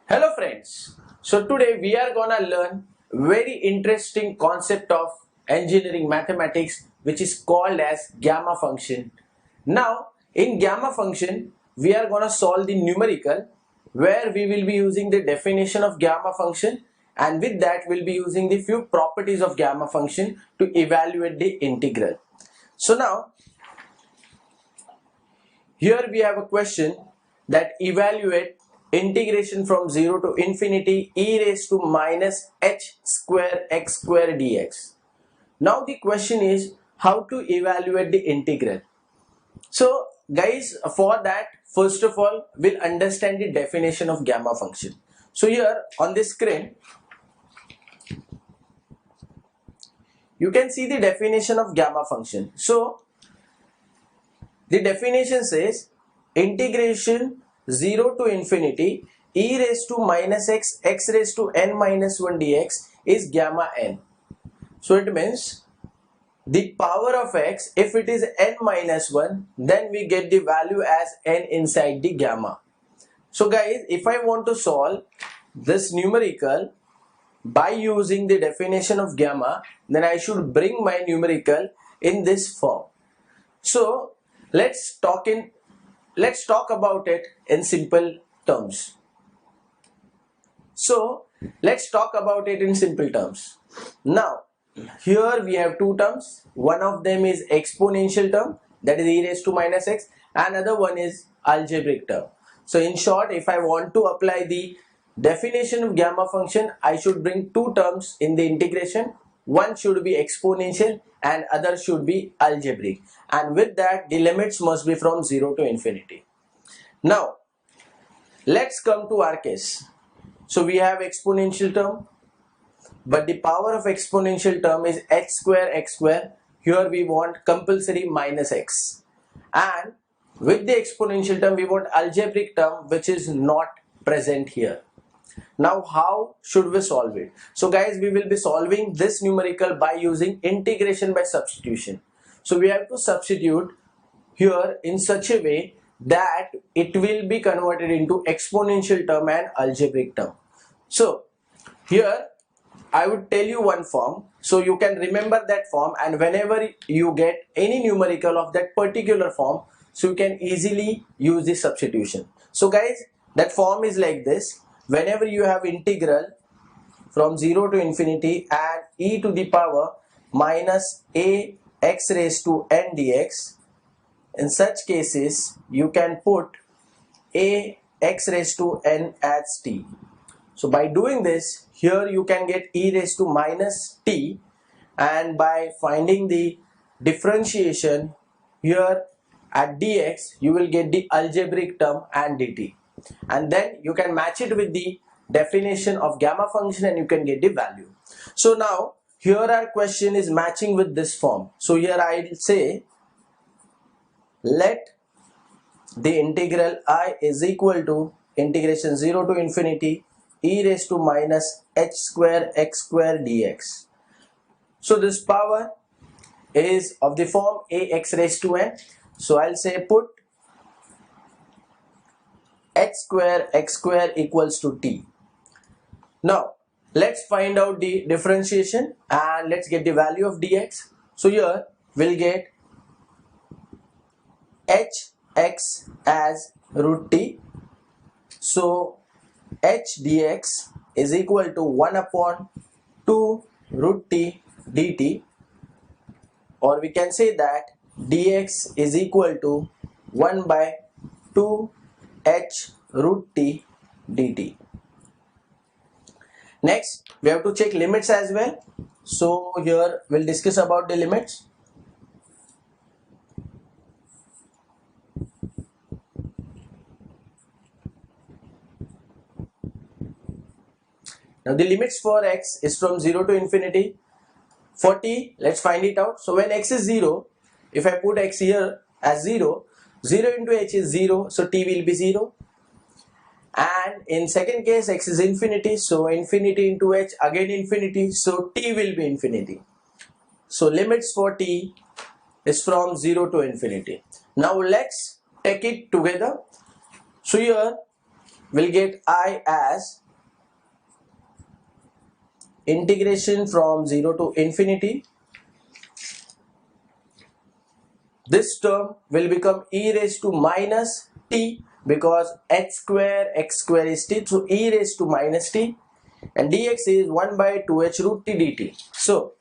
Hello friends, so today we are gonna learn very interesting concept of engineering mathematics which is called as gamma function. Now in gamma function we are gonna solve the numerical where we will be using the definition of gamma function, and with that we'll be using the few properties of gamma function to evaluate the integral. So now here we have a question that evaluate integration from 0 to infinity e raised to minus h square x square dx. Now the question is how to evaluate the integral. So guys, for that first of all we'll understand the definition of gamma function. So here on this screen you can see the definition of gamma function. So the definition says integration 0 to infinity e raised to minus x raised to n minus 1 dx is gamma n. So it means the power of x, if it is n minus 1, then we get the value as n inside the gamma. So guys, if I want to solve this numerical by using the definition of gamma, then I should bring my numerical in this form. So let's talk about it in simple terms. So let's talk about it in simple terms. Now here we have two terms. One of them is exponential term, that is e raised to minus x, and another one is algebraic term. So in short, if I want to apply the definition of gamma function, I should bring two terms in the integration. One should be exponential and other should be algebraic, and with that the limits must be from 0 to infinity. Now let's come to our case. So we have exponential term, but the power of exponential term is h square x square. Here we want compulsory minus x, and with the exponential term we want algebraic term which is not present here. Now how should we solve it? So guys, we will be solving this numerical by using integration by substitution. So we have to substitute here in such a way that it will be converted into exponential term and algebraic term. So here I would tell you one form, so you can remember that form, and whenever you get any numerical of that particular form, so you can easily use this substitution. So guys, that form is like this. Whenever you have integral from 0 to infinity and e to the power minus a x raised to n dx, in such cases you can put a x raised to n as t. So by doing this, here you can get e raised to minus t, and by finding the differentiation here at dx, you will get the algebraic term and dt, and then you can match it with the definition of gamma function and you can get the value. So now here our question is matching with this form. So here I will say let the integral I is equal to integration 0 to infinity e raised to minus h square x square dx. So this power is of the form ax raised to n. So I'll say put h square x square equals to t. Now let's find out the differentiation and let's get the value of dx. So here we'll get hx as root t. So h dx is equal to 1 upon 2 root t dt, or we can say that dx is equal to 1 by 2 h root t dt. Next we have to check limits as well. So here we'll discuss about the limits. Now the limits for x is from 0 to infinity. For t, let's find it out. So when x is 0, if I put x here as 0, 0 into h is 0, so t will be 0. And in second case x is infinity, so infinity into h again infinity, so t will be infinity. So limits for t is from 0 to infinity. Now let's take it together. So here we'll get I as integration from 0 to infinity. This term will become e raised to minus t because x square is t, so e raised to minus t, and dx is 1 by 2h root t dt. So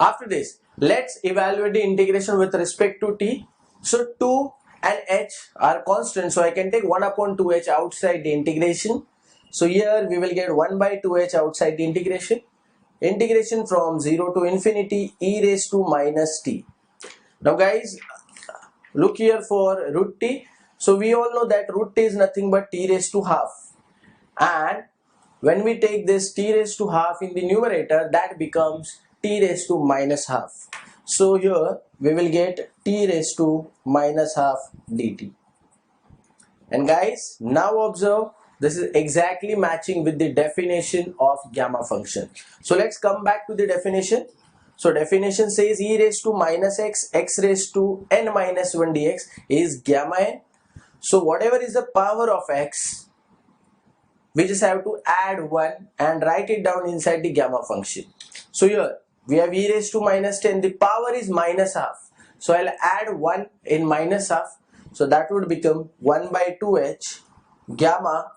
after this, let's evaluate the integration with respect to t. So 2 and h are constant, so I can take 1 upon 2h outside the integration. So here we will get 1 by 2h outside the integration. Integration from 0 to infinity e raised to minus t. Now guys, look here for root t. So we all know that root t is nothing but t raised to half. And when we take this t raised to half in the numerator, that becomes t raised to minus half. So here we will get t raised to minus half dt. And guys, now observe, this is exactly matching with the definition of gamma function. So let's come back to the definition. So definition says e raised to minus x, x raised to n minus 1 dx is gamma n. So whatever is the power of x, we just have to add 1 and write it down inside the gamma function. So here we have e raised to minus 10, the power is minus half. So I'll add 1 in minus half. So that would become 1 by 2h gamma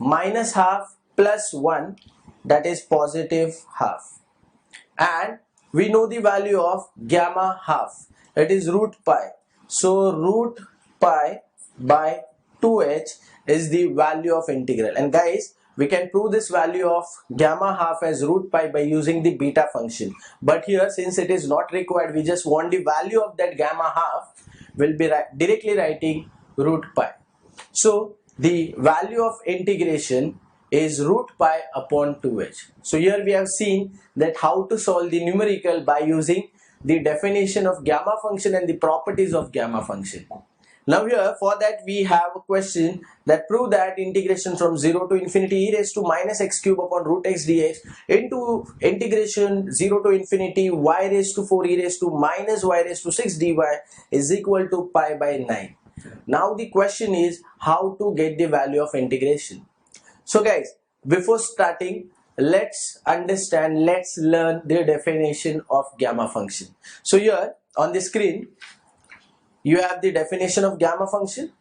minus half plus 1, that is positive half. And we know the value of gamma half, it is root pi. So root pi by 2h is the value of integral. And guys, we can prove this value of gamma half as root pi by using the beta function. But here, since it is not required, we just want the value of that gamma half, we'll be directly writing root pi. So the value of integration is root pi upon 2h. So here we have seen that how to solve the numerical by using the definition of gamma function and the properties of gamma function. Now here for that we have a question that prove that integration from 0 to infinity e raised to minus x cube upon root x dx into integration 0 to infinity y raised to 4 e raised to minus y raised to 6 dy is equal to pi by 9. Now the question is how to get the value of integration. So guys, before starting, let's learn the definition of gamma function. So here on the screen you have the definition of gamma function.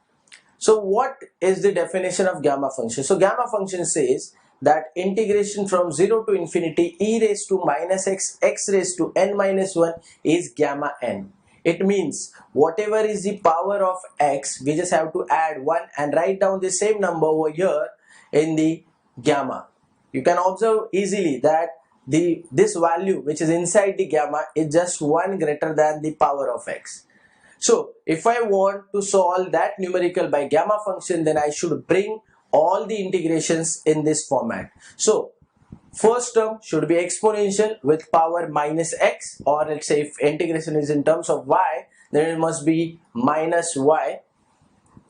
So what is the definition of gamma function? So gamma function says that integration from 0 to infinity e raised to minus x, x raised to n minus 1 is gamma n. It means whatever is the power of x, we just have to add 1 and write down the same number over here in the gamma. You can observe easily that this value which is inside the gamma is just 1 greater than the power of x. So if I want to solve that numerical by gamma function, then I should bring all the integrations in this format. So first term should be exponential with power minus x, or let's say if integration is in terms of y, then it must be minus y,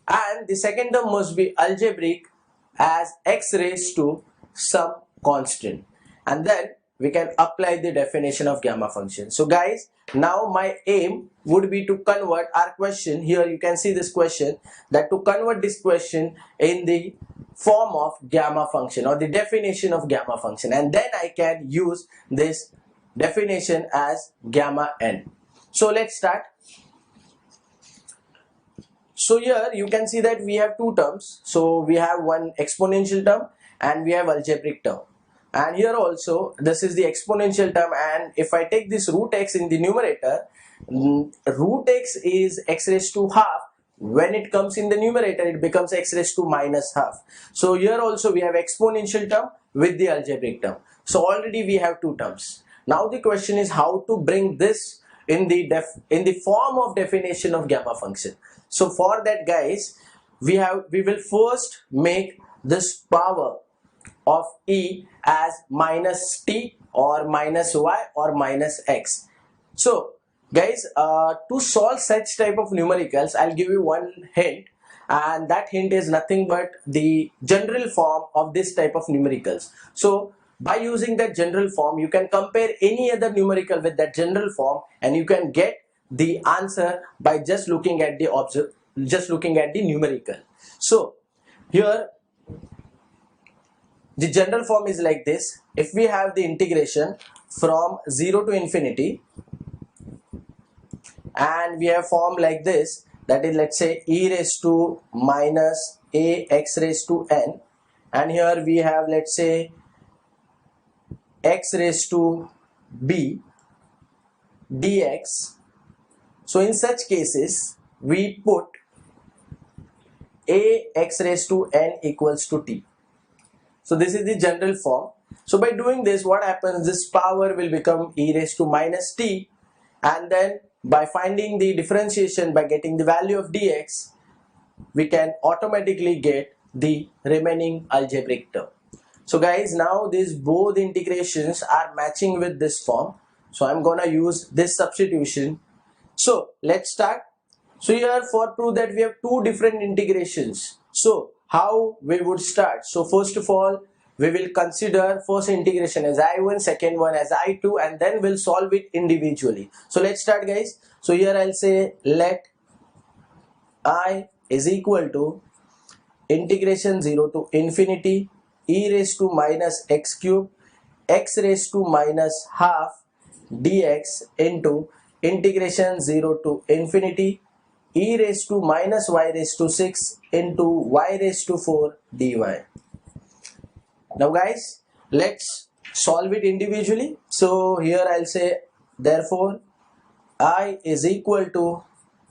and the second term must be algebraic as x raised to some constant, and then we can apply the definition of gamma function. So guys, now my aim would be to convert our question. Here you can see this question, that to convert this question in the form of gamma function or the definition of gamma function, and then I can use this definition as gamma n. So let's start. So here you can see that we have two terms. So we have one exponential term and we have algebraic term. And here also this is the exponential term, and if I take this root x in the numerator, root x is x raised to half. When it comes in the numerator, it becomes x raised to minus half. So here also we have exponential term with the algebraic term. So already we have two terms. Now the question is how to bring this in the form of definition of gamma function. So for that guys, we will first make this power of e as minus t or minus y or minus x. So guys, to solve such type of numericals, I'll give you one hint. and that hint is nothing but the general form of this type of numericals. So by using that general form, you can compare any other numerical with that general form, and you can get the answer by just looking at the numerical. So here the general form is like this. If we have the integration from 0 to infinity, and we have form like this, that is, let's say, e raised to minus a x raised to n, and here we have, let's say, x raised to b dx. So in such cases we put a x raised to n equals to t. So this is the general form. So by doing this, what happens, this power will become e raised to minus t, and then by finding the differentiation, by getting the value of dx, we can automatically get the remaining algebraic term. So guys, now these both integrations are matching with this form, so I'm gonna use this substitution. So let's start. So here, for proof that we have two different integrations, so how we would start? So first of all, we will consider first integration as I1, second one as I2, and then we'll solve it individually. So let's start, guys. So here I'll say let I is equal to integration 0 to infinity e raised to minus x cube x raised to minus half dx into integration 0 to infinity e raised to minus y raised to 6 into y raised to 4 dy. Now guys, let's solve it individually. So here I'll say, therefore I is equal to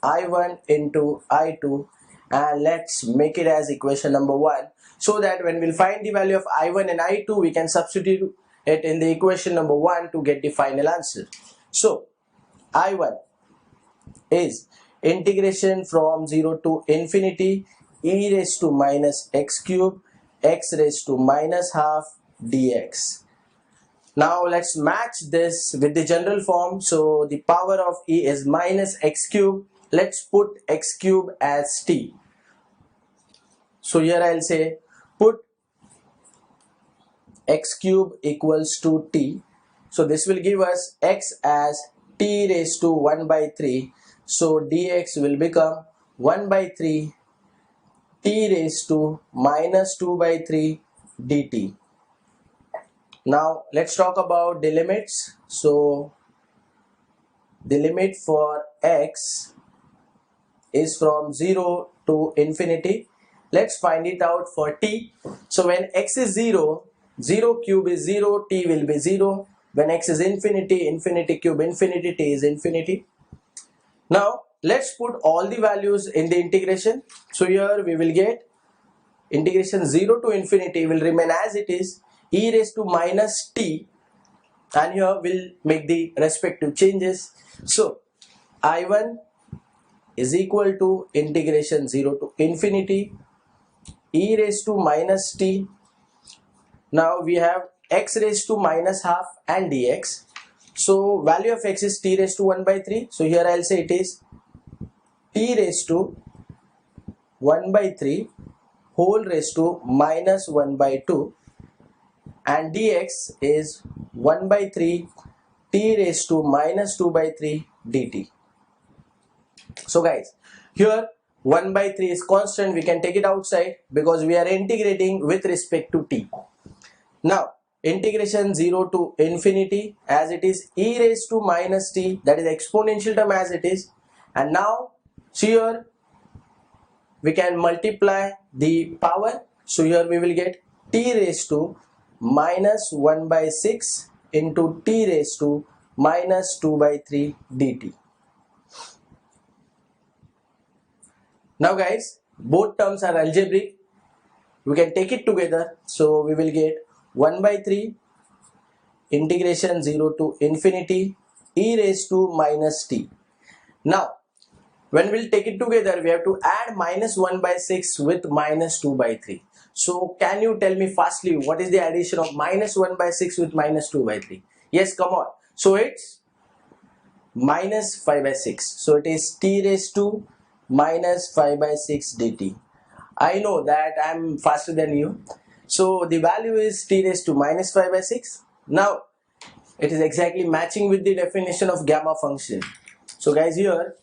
I1 into I2, and let's make it as equation number 1, so that when we'll find the value of I1 and I2, we can substitute it in the equation number 1 to get the final answer. So I1 is integration from 0 to infinity e raised to minus x cube x raised to minus half dx. Now let's match this with the general form. So the power of e is minus x cube. Let's put x cube as t. So here I'll say put x cube equals to t. So this will give us x as t raised to 1 by 3. So dx will become 1 by 3 t raised to minus 2 by 3 dt. Now let's talk about the limits. So the limit for x is from 0 to infinity. Let's find it out for t. So when x is 0, 0 cube is 0, t will be 0. When x is infinity, infinity cube infinity, t is infinity. Now let's put all the values in the integration. So here we will get integration 0 to infinity will remain as it is, e raised to minus t, and here we'll make the respective changes. So I1 is equal to integration 0 to infinity e raised to minus t. Now we have x raised to minus half and dx. So value of x is t raised to 1 by 3. So here I'll say it is t raised to 1 by 3 whole raised to minus 1 by 2, and dx is 1 by 3 t raised to minus 2 by 3 dt. So guys, here 1 by 3 is constant, we can take it outside because we are integrating with respect to t. Now integration 0 to infinity as it is e raised to minus t, that is exponential term as it is, and now see here we can multiply the power. So here we will get t raised to minus 1 by 6 into t raised to minus 2 by 3 dt. Now guys, both terms are algebraic, we can take it together. So we will get 1 by 3 integration 0 to infinity e raised to minus t. Now when we'll take it together, we have to add minus 1 by 6 with minus 2 by 3. So can you tell me fastly what is the addition of minus 1 by 6 with minus 2 by 3? Yes, come on. So it's minus 5 by 6. So it is t raised to minus 5 by 6 dt. I know that I'm faster than you. So the value is t raised to minus 5 by 6. Now it is exactly matching with the definition of gamma function. So guys, here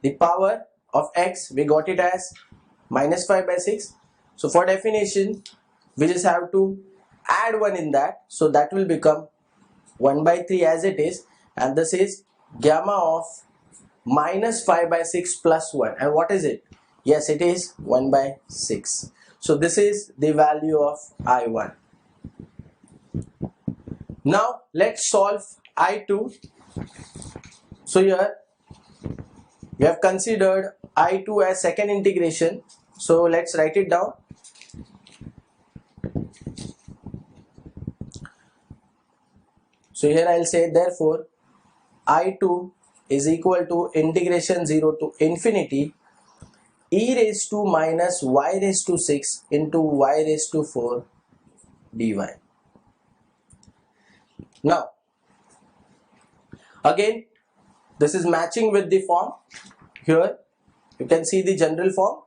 the power of x, we got it as minus 5 by 6. So for definition, we just have to add 1 in that. So that will become 1 by 3 as it is. And this is gamma of minus 5 by 6 plus 1. And what is it? Yes, it is 1 by 6. So this is the value of I1. Now let's solve I2. So here we have considered I2 as second integration. So let's write it down. So here I'll say therefore I2 is equal to integration 0 to infinity e raised to minus y raised to 6 into y raised to 4 dy. Now again, this is matching with the form. Here you can see the general form.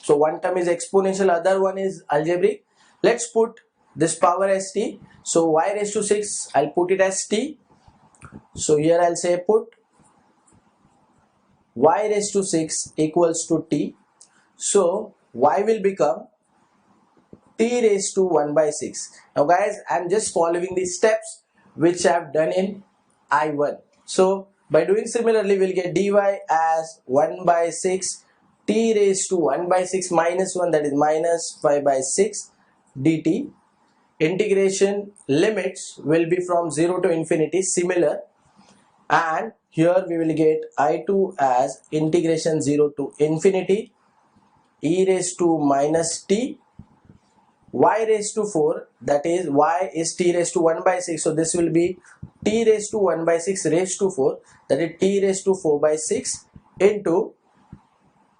So one term is exponential, other one is algebraic. Let's put this power as t. So y raised to 6, I'll put it as t. So here I'll say put y raised to 6 equals to t. So y will become t raised to 1 by 6. Now guys, I'm just following the steps which I've done in I1. So by doing similarly, we'll get dy as 1 by 6 t raised to 1 by 6 minus 1, that is minus 5 by 6 dt. Integration limits will be from 0 to infinity, similar. And here we will get I2 as integration 0 to infinity e raised to minus t y raised to 4, that is y is t raised to 1 by 6, so this will be t raised to 1 by 6 raised to 4, that is t raised to 4 by 6 into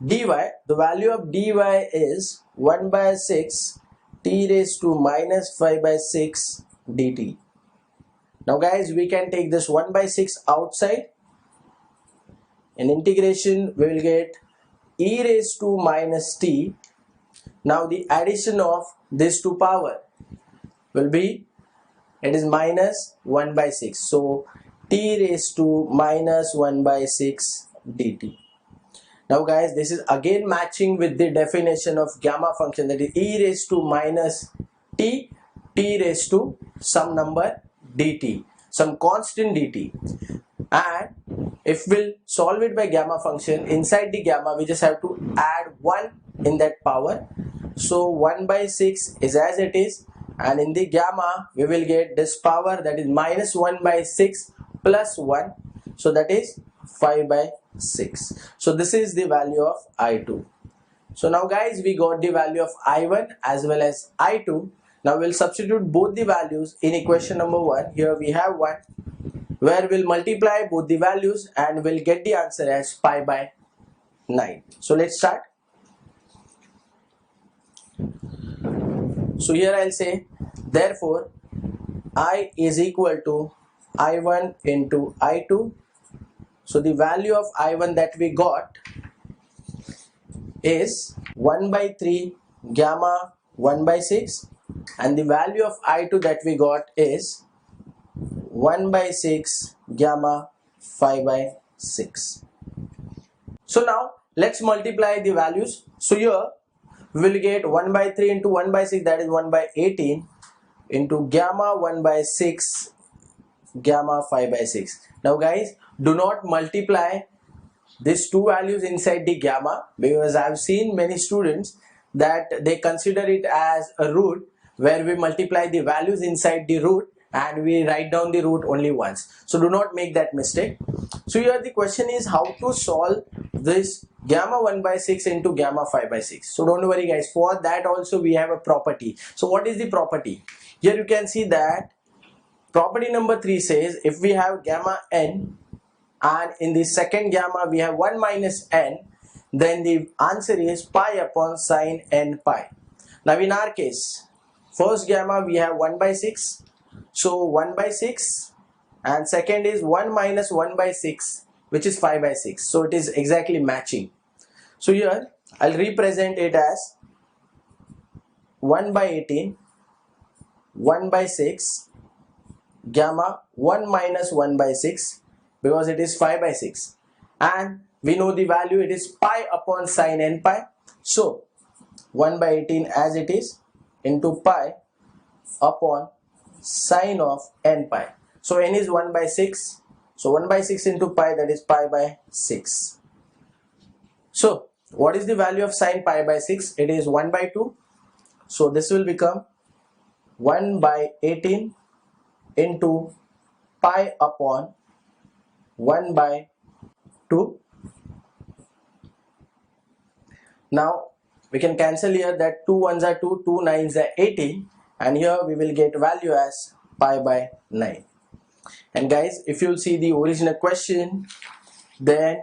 dy. The value of dy is 1 by 6 t raised to minus 5 by 6 dt. Now guys, we can take this 1 by 6 outside. In integration we will get e raised to minus t. Now the addition of these two power will be, it is minus 1 by 6. So t raised to minus 1 by 6 dt. Now guys, this is again matching with the definition of gamma function, that is e raised to minus t, t raised to some number dt, some constant dt. And if we'll solve it by gamma function, inside the gamma we just have to add 1 in that power. So 1 by 6 is as it is, and in the gamma we will get this power, that is minus 1 by 6 plus 1, so that is 5 by 6. So this is the value of I2. So now guys, we got the value of I1 as well as I2. Now we'll substitute both the values in equation number 1. Here we have 1, where we'll multiply both the values and we'll get the answer as pi by 9. So let's start. So here I'll say therefore I is equal to I1 into I2. So the value of I1 that we got is 1 by 3 gamma 1 by 6, and the value of I2 that we got is 1 by 6 gamma 5 by 6. So now let's multiply the values. So here we will get 1 by 3 into 1 by 6, that is 1 by 18, into gamma 1 by 6 gamma 5 by 6. Now guys, do not multiply these two values inside the gamma, because I have seen many students that they consider it as a root, where we multiply the values inside the root and we write down the root only once. So do not make that mistake. So here the question is how to solve this gamma 1 by 6 into gamma 5 by 6. So don't worry guys, for that also we have a property. So what is the property? Here you can see that property number 3 says if we have gamma n and in the second gamma we have 1 minus n, then the answer is pi upon sine n pi. Now in our case, first gamma we have 1 by 6, so 1 by 6, and second is 1 minus 1 by 6, which is 5 by 6. So it is exactly matching. So here I'll represent it as 1 by 18, 1 by 6, gamma 1 minus 1 by 6, because it is 5 by 6, and we know the value, it is pi upon sine n pi. So 1 by 18 as it is into pi upon sine of n pi. So n is 1 by 6, so 1 by 6 into pi, that is pi by 6. So what is the value of sine pi by 6? It is 1 by 2. So this will become 1 by 18 into pi upon 1 by 2. Now we can cancel here, that 2 ones are 2, 2 nines are 18, and here we will get value as pi by 9. And guys, if you'll see the original question, then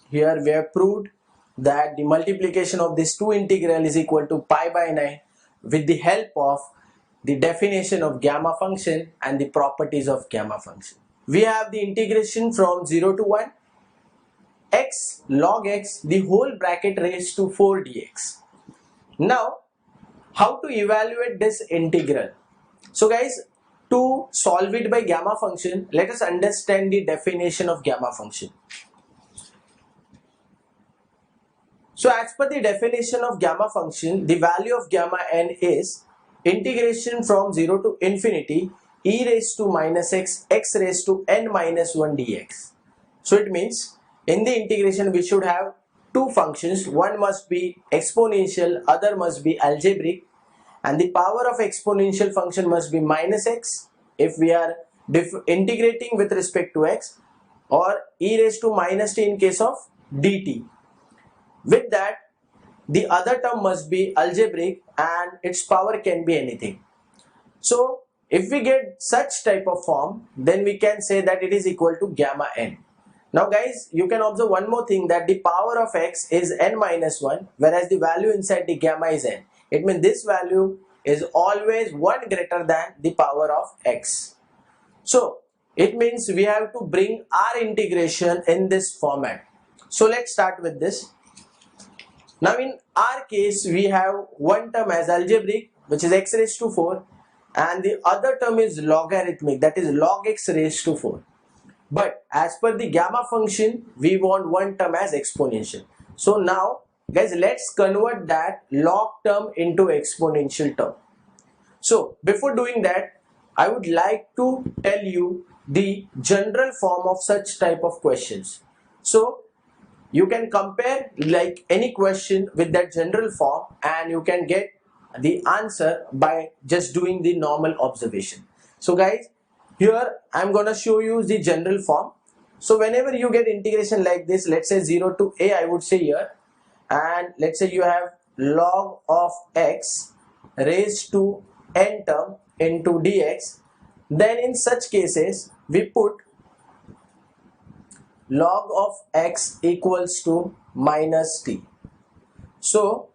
here we have proved that the multiplication of this two integral is equal to pi by 9 with the help of the definition of gamma function and the properties of gamma function. We have the integration from 0 to 1, x log x the whole bracket raised to 4 dx. Now how to evaluate this integral? So guys, to solve it by gamma function, let us understand the definition of gamma function. So as per the definition of gamma function, the value of gamma n is integration from 0 to infinity e raised to minus x, x raised to n minus 1 dx. So it means in the integration we should have two functions, one must be exponential, other must be algebraic, and the power of exponential function must be minus x if we are integrating with respect to x, or e raised to minus t in case of dt. With that, the other term must be algebraic and its power can be anything. So if we get such type of form, then we can say that it is equal to gamma n. Now guys, you can observe one more thing, that the power of x is n minus 1, whereas the value inside the gamma is n. It means this value is always 1 greater than the power of x. So it means we have to bring our integration in this format. So let's start with this. Now in our case, we have one term as algebraic, which is x raised to 4, and the other term is logarithmic, that is log x raised to 4. But as per the gamma function, we want one term as exponential. So now guys, let's convert that log term into exponential term. So before doing that, I would like to tell you the general form of such type of questions. So you can compare like any question with that general form, and you can get the answer by just doing the normal observation. So guys, here I'm gonna show you the general form. So whenever you get integration like this, let's say 0 to a, I would say here, and let's say you have log of x raised to n term into dx, then in such cases we put log of x equals to minus t. So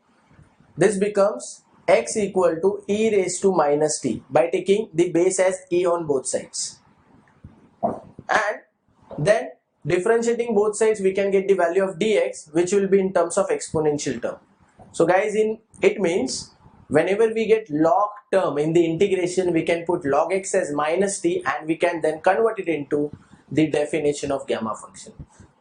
this becomes x equal to e raised to minus t by taking the base as e on both sides, and then differentiating both sides we can get the value of dx, which will be in terms of exponential term. So guys, it means whenever we get log term in the integration, we can put log x as minus t, and we can then convert it into the definition of gamma function.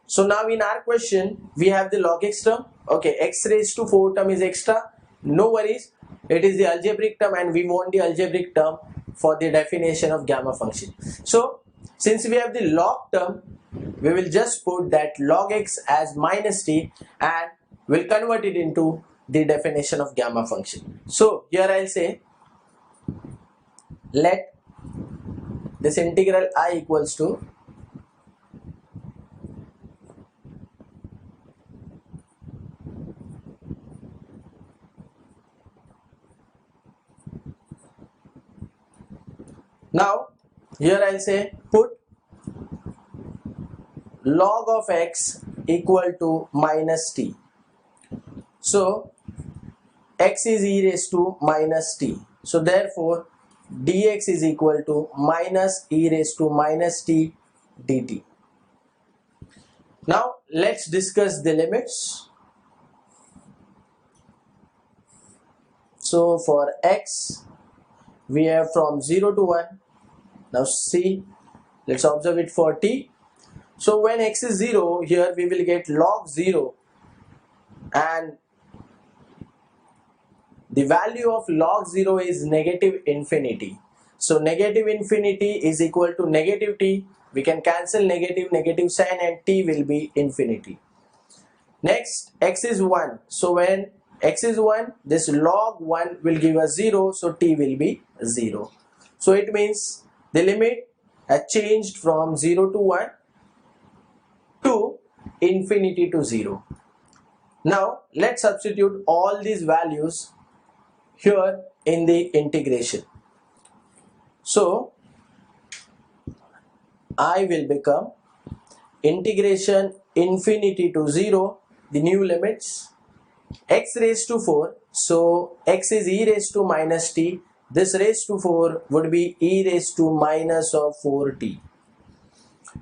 So now in our question we have the log x term. Okay, x raised to 4 term is extra, no worries, it is the algebraic term and we want the algebraic term for the definition of gamma function. So since we have the log term, we will just put that log x as minus t and we'll convert it into the definition of gamma function. So here I'll say let this integral I equals to now here I'll say put log of x equal to minus t. So x is e raised to minus t. So therefore dx is equal to minus e raised to minus t dt. Now let's discuss the limits. So for x we have from 0 to 1. Now see, let's observe it for t. So when x is 0, here we will get log 0, and the value of log 0 is negative infinity. So negative infinity is equal to negative t. We can cancel negative sign and t will be infinity. Next, x is 1. So when x is 1, this log 1 will give us 0, so t will be 0. So it means the limit has changed from 0 to 1 to infinity to 0. Now let's substitute all these values here in the integration. So I will become integration infinity to 0, the new limits, x raised to 4. So x is e raised to minus t. This raised to 4 would be e raised to minus of 4t.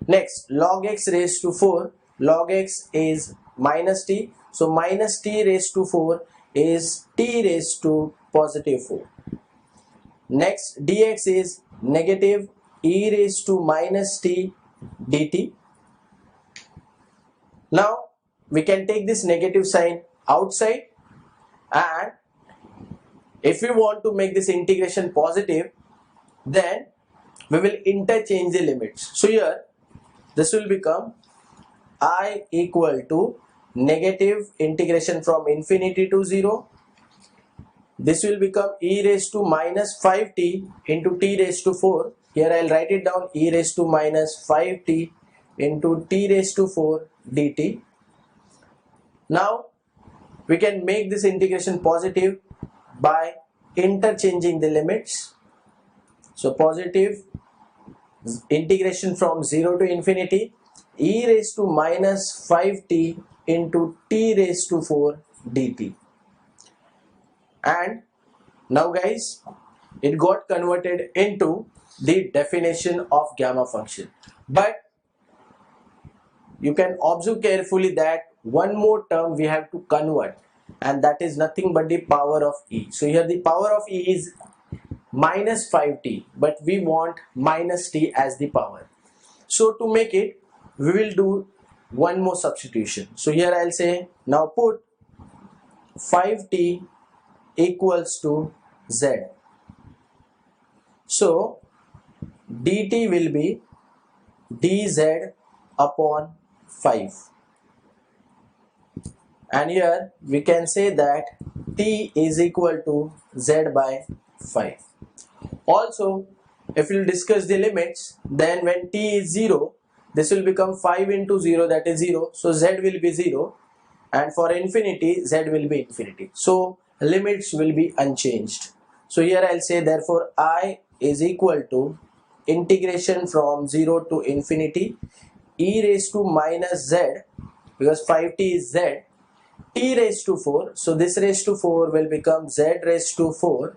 Next, log x raised to 4. Log x is minus t. So minus t raised to 4 is t raised to positive 4. Next, dx is negative e raised to minus t dt. Now we can take this negative sign outside, and if we want to make this integration positive, then we will interchange the limits. So here this will become I equal to negative integration from infinity to 0. This will become e raised to minus 5t into t raised to 4. Here I will write it down, e raised to minus 5t into t raised to 4 dt. Now we can make this integration positive by interchanging the limits. So positive integration from 0 to infinity, e raised to minus 5t into t raised to 4 dt. And now guys, it got converted into the definition of gamma function. But you can observe carefully that one more term we have to convert, and that is nothing but the power of e. So here the power of e is minus 5t, but we want minus t as the power. So to make it, we will do one more substitution. So here I'll say, now put 5t equals to z. So dt will be dz upon 5. And here we can say that t is equal to z by 5. Also, if we discuss the limits, then when t is 0, this will become 5 into 0, that is 0. So z will be 0, and for infinity, z will be infinity. So limits will be unchanged. So here I'll say, therefore I is equal to integration from 0 to infinity e raised to minus z, because 5t is z, t raised to 4. So this raised to 4 will become z raised to 4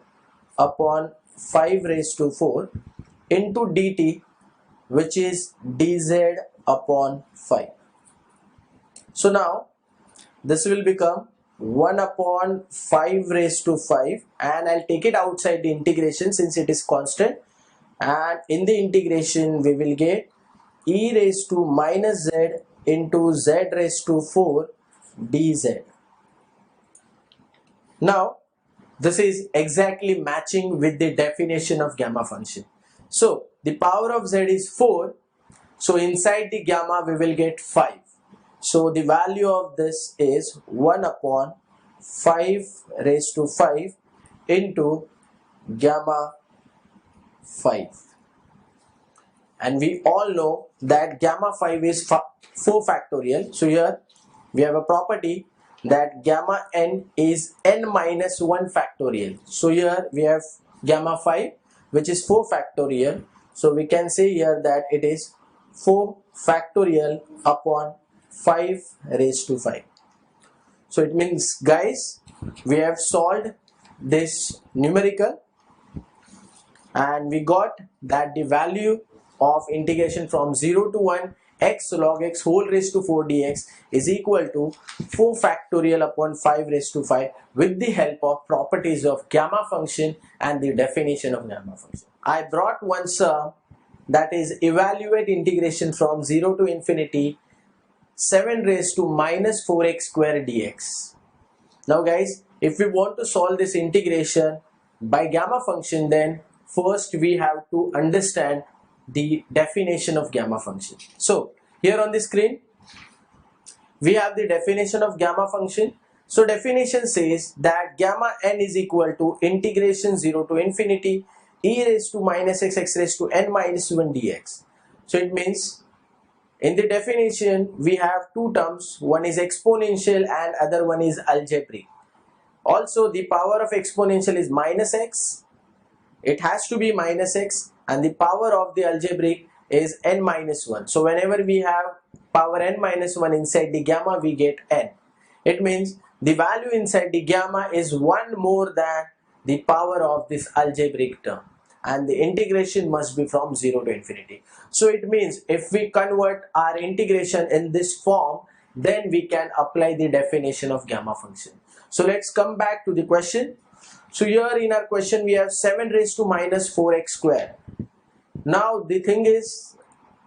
upon 5 raised to 4 into dt, which is dz upon 5. So now this will become 1 upon 5 raised to 5, and I'll take it outside the integration since it is constant, and in the integration we will get e raised to minus z into z raised to 4 dz. Now this is exactly matching with the definition of gamma function. So the power of z is 4, so inside the gamma we will get 5. So the value of this is 1 upon 5 raised to 5 into gamma 5. And we all know that gamma 5 is 4 factorial. So here we have a property that gamma n is n minus 1 factorial. So here we have gamma 5, which is 4 factorial. So we can say here that it is 4 factorial upon 5 raised to 5. So it means, guys, we have solved this numerical, and we got that the value of integration from 0 to 1 x log x whole raised to 4 dx is equal to 4 factorial upon 5 raised to 5 with the help of properties of gamma function and the definition of gamma function. I brought one sum, that is evaluate integration from 0 to infinity 7 raised to minus 4x square dx. Now guys, if we want to solve this integration by gamma function, then first we have to understand the definition of gamma function. So here on the screen we have the definition of gamma function. So definition says that gamma n is equal to integration 0 to infinity e raised to minus x raised to n minus 1 dx. So it means in the definition we have two terms, one is exponential and other one is algebraic. Also the power of exponential is minus x, it has to be minus x, and the power of the algebraic is n minus 1. So whenever we have power n minus 1 inside the gamma, we get n. It means the value inside the gamma is 1 more than the power of this algebraic term, and the integration must be from 0 to infinity. So it means if we convert our integration in this form, then we can apply the definition of gamma function. So let's come back to the question. So here in our question we have 7 raised to minus 4x square. Now the thing is,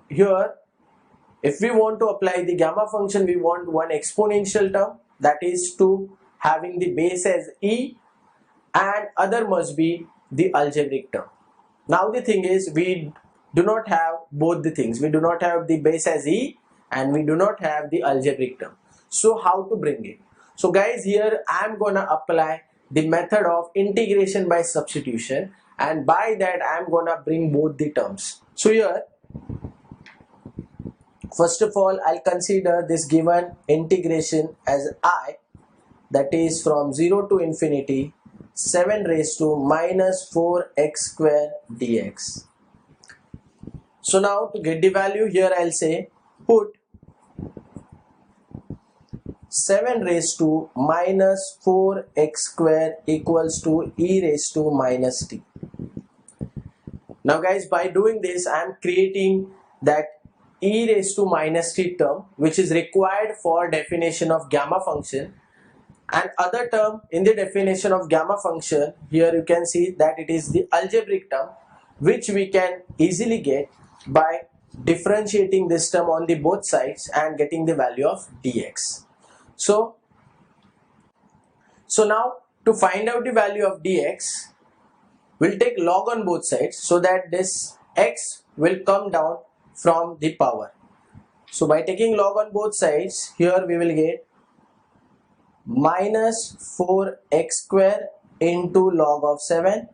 here if we want to apply the gamma function, we want one exponential term, that is to having the base as e, and other must be the algebraic term. Now the thing is, we do not have both the things. We do not have the base as e and we do not have the algebraic term. So how to bring it? So guys, here I am gonna apply the method of integration by substitution, and by that I am gonna bring both the terms. So here first of all I'll consider this given integration as I, that is from 0 to infinity 7 raised to minus 4x square dx. So now to get the value, here I'll say put 7 raised to minus 4x square equals to e raised to minus t. Now guys, by doing this I am creating that e raised to minus t term which is required for definition of gamma function, and other term in the definition of gamma function, here you can see that it is the algebraic term, which we can easily get by differentiating this term on the both sides and getting the value of dx. So now to find out the value of dx, we'll take log on both sides so that this x will come down from the power. So by taking log on both sides, here we will get minus 4x square into log of 7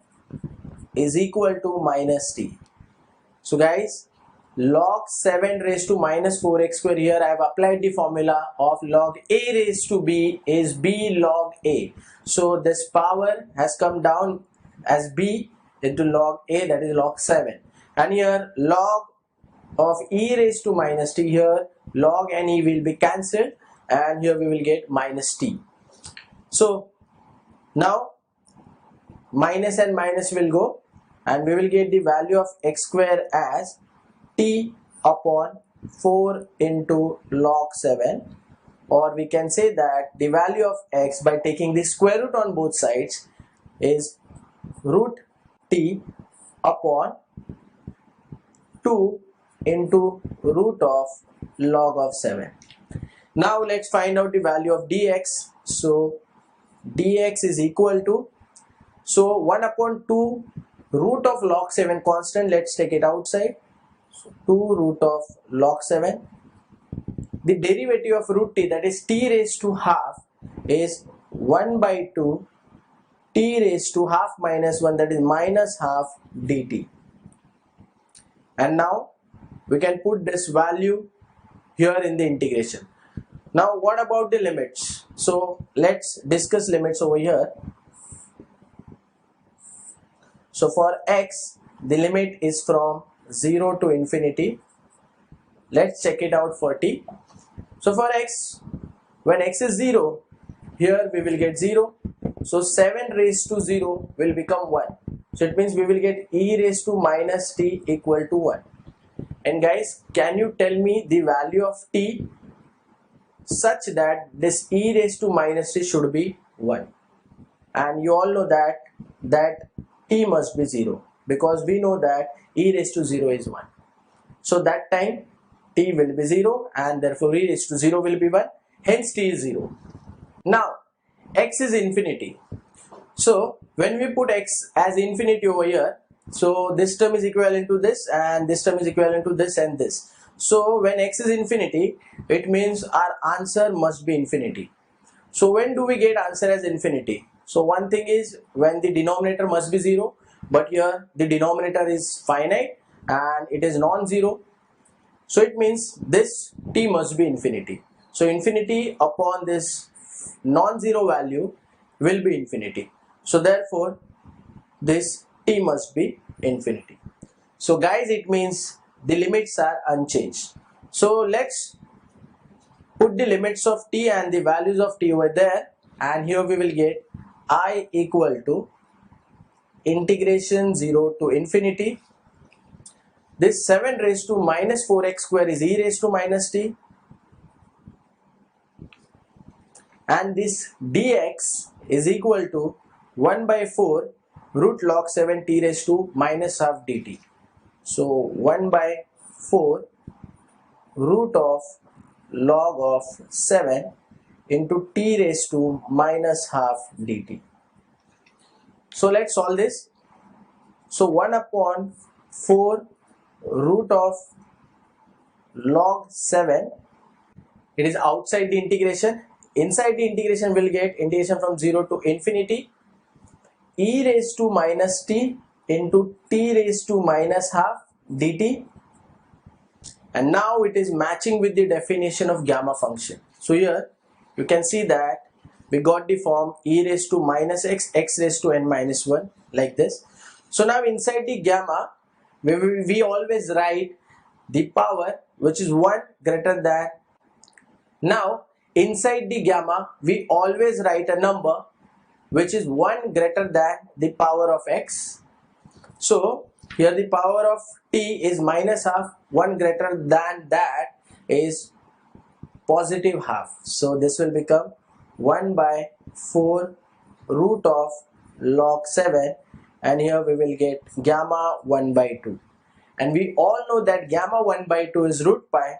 is equal to minus t. So guys, log 7 raised to minus 4x square, here I have applied the formula of log a raised to b is b log a. So this power has come down as b into log a, that is log 7, and here log of e raised to minus t, here log and e will be cancelled and here we will get minus t. So now minus and minus will go and we will get the value of x square as t upon 4 into log 7, or we can say that the value of x by taking the square root on both sides is root t upon 2 into root of log of 7. Now let's find out the value of dx. So dx is equal to, so 1 upon 2 root of log 7 constant, let's take it outside. So 2 root of log 7. The derivative of root t, that is t raised to half, is 1 by 2 t raised to half minus 1, that is minus half dt. And now we can put this value here in the integration. Now what about the limits? So let's discuss limits over here. So for x, the limit is from 0 to infinity. Let's check it out for t. So for x, when x is 0, here we will get 0. So 7 raised to 0 will become 1. So it means we will get e raised to minus t equal to 1. And guys, can you tell me the value of t such that this e raised to minus t should be 1? And you all know that t must be 0, because we know that e raised to 0 is 1. So that time t will be 0 and therefore e raised to 0 will be 1. Hence t is 0. Now x is infinity. So when we put x as infinity over here, so this term is equivalent to this and this term is equivalent to this and this. So when x is infinity, it means our answer must be infinity. So when do we get answer as infinity? So one thing is when the denominator must be 0, but here the denominator is finite and it is non-zero. So it means this t must be infinity. So infinity upon this non-zero value will be infinity. So therefore this t must be infinity. So guys, it means the limits are unchanged. So let's put the limits of t and the values of t over there, and here we will get I equal to integration 0 to infinity. This 7 raised to minus 4x square is e raised to minus t, and this dx is equal to 1 by 4 root log 7 t raised to minus half dt. So 1 by 4 root of log of 7 into t raised to minus half dt. So let's solve this. So 1 upon 4 root of log 7, it is outside the integration. Inside the integration we'll get integration from 0 to infinity e raised to minus t into t raised to minus half dt, and now it is matching with the definition of gamma function. So here you can see that we got the form e raised to minus x, x raised to n minus 1, like this. So now inside the gamma we always write the power which is 1 greater than. Now inside the gamma we always write a number which is 1 greater than the power of x. So here the power of t is minus half, 1 greater than that is positive half. So this will become 1 by 4 root of log 7, and here we will get gamma 1 by 2. And we all know that gamma 1 by 2 is root pi.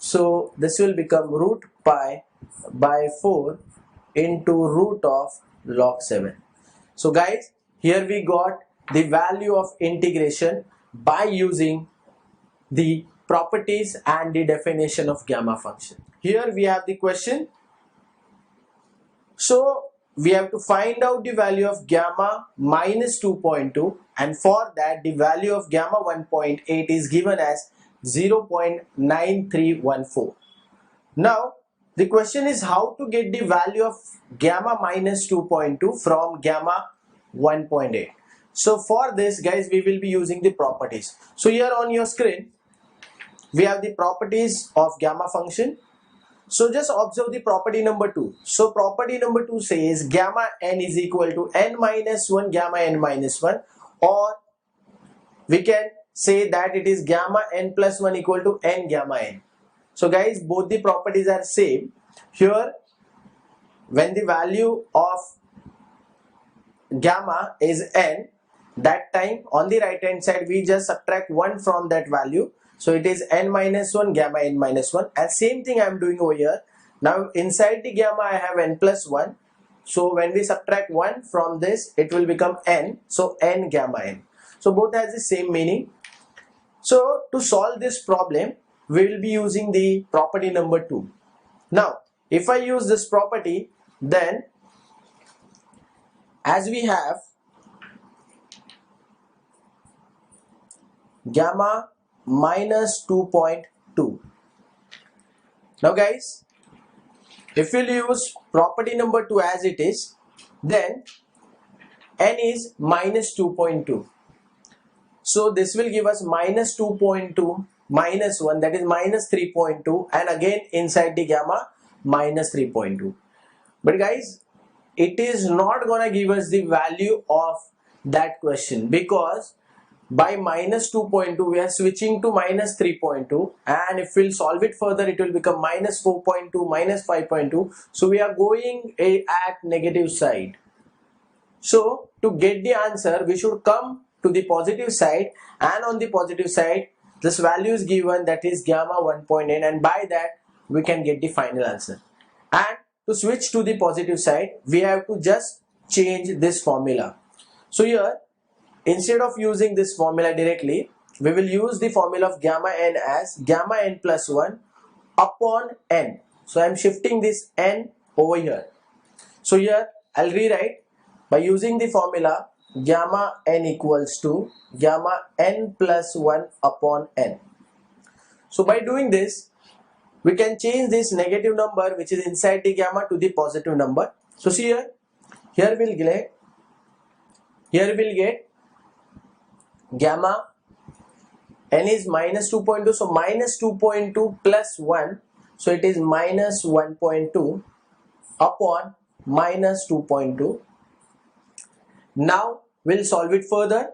So this will become root pi by 4 into root of log 7. So guys, here we got the value of integration by using the properties and the definition of gamma function. Here we have the question. So we have to find out the value of gamma minus 2.2, and for that the value of gamma 1.8 is given as 0.9314. Now the question is how to get the value of gamma minus 2.2 from gamma 1.8. So for this guys we will be using the properties. So here on your screen we have the properties of gamma function. So just observe the property number 2. So property number 2 says gamma n is equal to n minus 1 gamma n minus 1, or we can say that it is gamma n plus 1 equal to n gamma n. So guys, both the properties are same. Here when the value of gamma is n, that time on the right hand side we just subtract 1 from that value. So it is n minus 1 gamma n minus 1, and same thing I am doing over here. Now inside the gamma I have n plus 1. So when we subtract 1 from this it will become n. So n gamma n. So both has the same meaning. So to solve this problem we will be using the property number 2. Now if I use this property, then as we have gamma minus 2.2. Now guys, if we'll use property number 2 as it is, then n is minus 2.2. So this will give us minus 2.2 minus 1, that is minus 3.2, and again inside the gamma minus 3.2. But guys, it is not gonna give us the value of that question, because by minus 2.2 we are switching to minus 3.2, and if we'll solve it further it will become minus 4.2, minus 5.2. So we are going at negative side. So to get the answer we should come to the positive side, and on the positive side this value is given, that is gamma 1.8, and by that we can get the final answer. And to switch to the positive side we have to just change this formula. So here, instead of using this formula directly, we will use the formula of gamma n as gamma n plus 1 upon n. So I am shifting this n over here. So here I'll rewrite by using the formula gamma n equals to gamma n plus 1 upon n. So by doing this, we can change this negative number which is inside the gamma to the positive number. So see here we'll get gamma n is minus 2.2, so minus 2.2 plus 1, so it is minus 1.2 upon minus 2.2. Now we'll solve it further.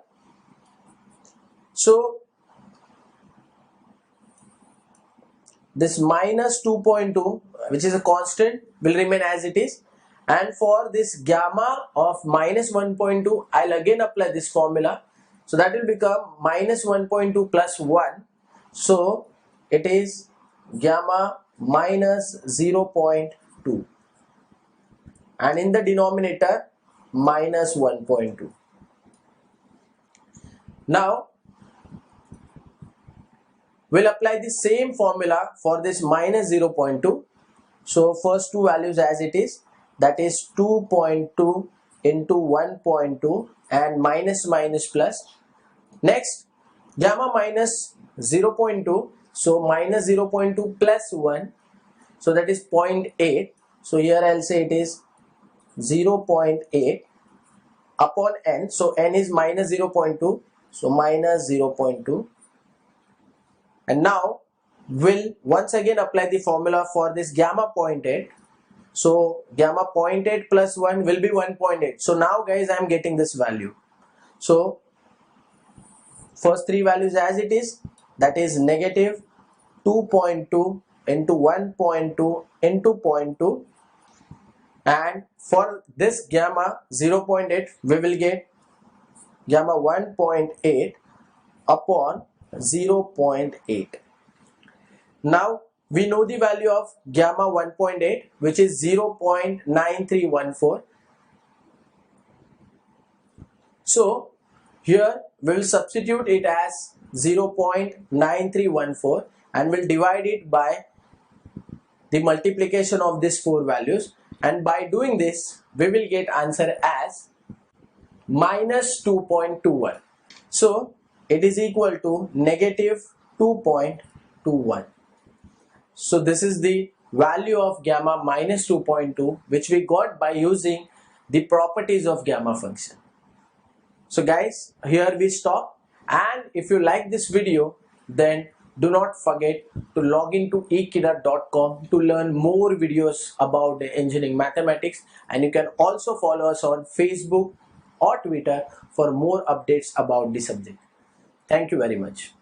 So this minus 2.2, which is a constant, will remain as it is, and for this gamma of minus 1.2 I'll again apply this formula. So that will become minus 1.2 plus 1, so it is gamma minus 0.2, and in the denominator minus 1.2. Now we'll apply the same formula for this minus 0.2. So first two values as it is, that is 2.2 into 1.2 and minus minus plus. Next gamma minus 0.2, so minus 0.2 plus 1, so that is 0.8. So here I'll say it is 0.8 upon n, so n is minus 0.2, so minus 0.2. And now we'll once again apply the formula for this gamma 0.8. So gamma 0.8 plus 1 will be 1.8. So now guys I am getting this value. So first three values as it is, that is negative 2.2 into 1.2 into 0.2, and for this gamma 0.8 we will get gamma 1.8 upon 0.8. Now we know the value of gamma 1.8, which is 0.9314. So here we will substitute it as 0.9314 and we'll divide it by the multiplication of these four values, and by doing this we will get answer as minus 2.21. So it is equal to negative 2.21. So this is the value of gamma minus 2.2, which we got by using the properties of gamma function. So guys, here we stop, and if you like this video then do not forget to log into Ekeeda.com to learn more videos about the engineering mathematics, and you can also follow us on Facebook or Twitter for more updates about the subject. Thank you very much.